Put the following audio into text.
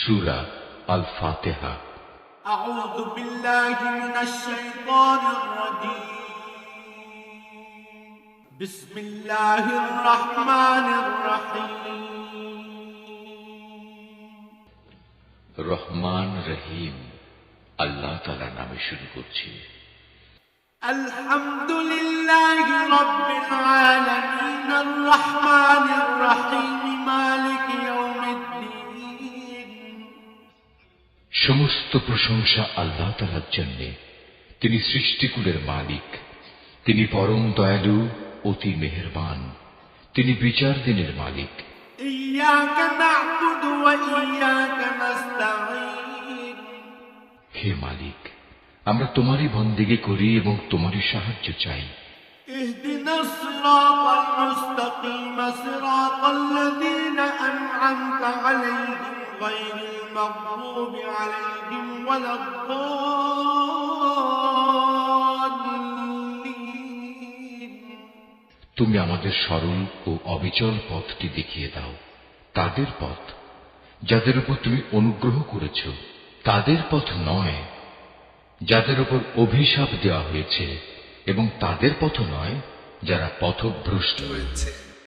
সূরা আল ফাতিহা। أعوذ بالله من الشيطان الرجيم بسم الله الرحمن الرحيم রহমান রহিম আল্লাহ তাআলার নামে শুরু করছি। الحمد لله رب العالمين الرحمن الرحيم مالك يوم الدين সমস্ত প্রশংসা আল্লাহ তাআলার জন্য। তিনি সৃষ্টিকুলের মালিক, তিনি পরম দয়ালু, অতি মেহেরবান, তিনি বিচার দিনের মালিক। إياك نعبد وإياك نستعين হে মালিক, আমরা তোমারই বন্দেগী করি এবং তোমারই সাহায্য চাই। اهدنا الصراط المستقيم صراط الذين أنعمت عليهم غير المغضوب عليهم ولا الضالين তুমি আমাদের সরল ও অবিচল পথটি দেখিয়ে দাও, তাদের পথ যাদের উপর তুমি অনুগ্রহ করেছ, তাদের পথ নয় যাদের উপর অভিশাপ দেওয়া হয়েছে, এবং তাদের পথ নয় যারা পথভ্রষ্ট হয়েছে।